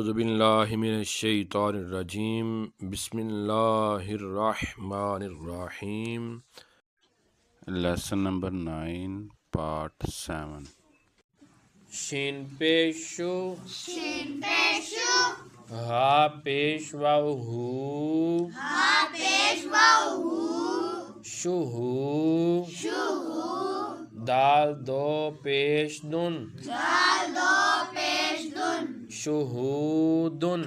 اعوذ باللہ من الشیطان الرجیم بسم اللہ الرحمن الرحیم لیسن نمبر 9 پارٹ 7 شین پیشو ہا پیش واو ہو شہو دال دو پیش دن شہودن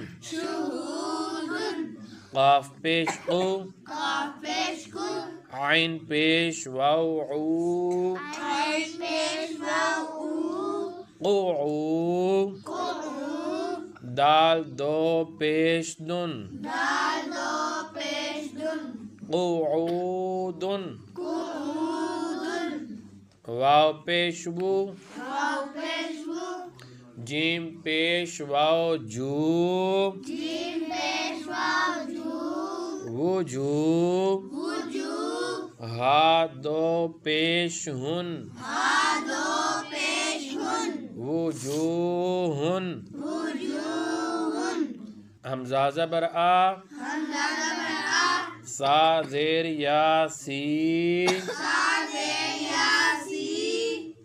قاف پیش قو عین پیش واو عو قوعو دال دو پیش دن قوعودن واو پیش وو جیم پیش واو جو وجو ہا دو پیش ہن وجوہن حمزہ زبر آ سا زیر یا سی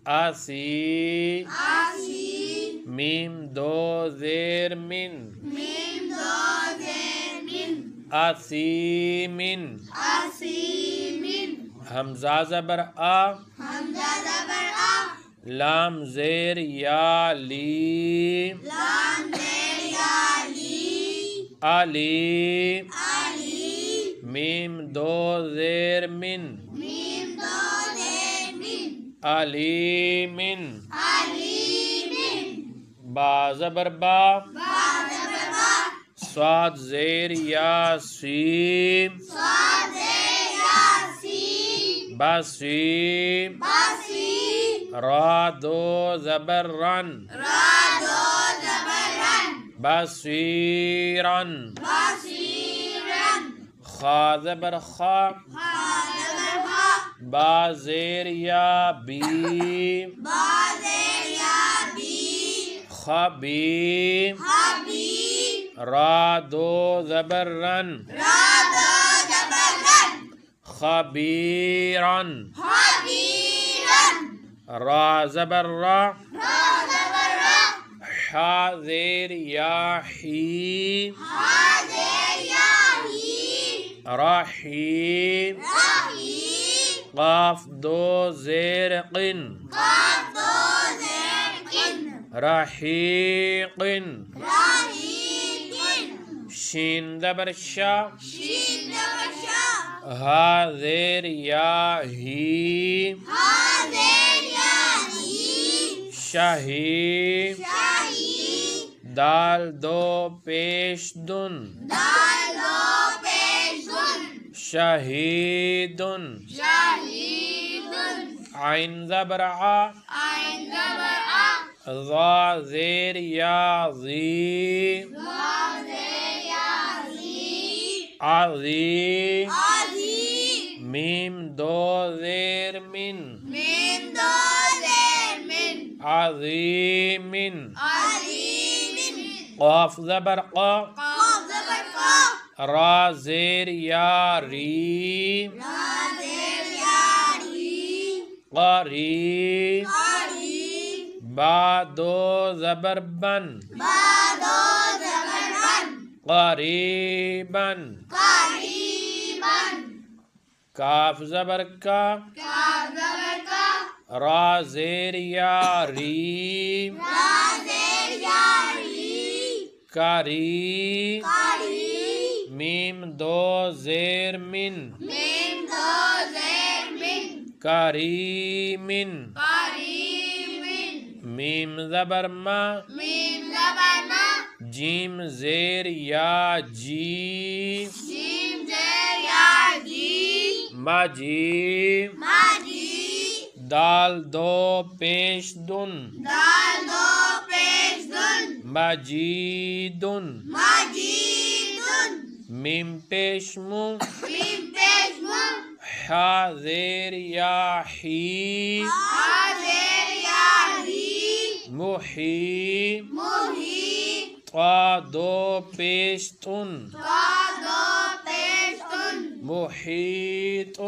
آسی میم دو زیر من آسیمن حمزہ زبر آ لام زیر یا لی علی میم دو زیر من علی من با زبر با صاد زیر یا سیم بسیم را دو زبر رن بصیرن خا زبر خا با زیر یا بی خبی را دو زبر رن خبیرن را زبر را حا زیر یا حی رحیم قاف دو زیر قن رحیقن شین زبر شا ہا زیر یا ہی شہی دال دو پیش دن شہیدن عین زبر آ ضا زیر یا ضی عظیم میم دو زیر من عظیم قاف زبر قا را زیر یا ری قریب با دو زبر بن قریباً کاف زبر کا را زیر یا ری کاری میم دو زیر من کریمن میم زبر ما جیم زیر یا جی مجی دال دو پیش دن مجیدن میم پیش مو حا زیر یا حی محی دو پیش تن محیط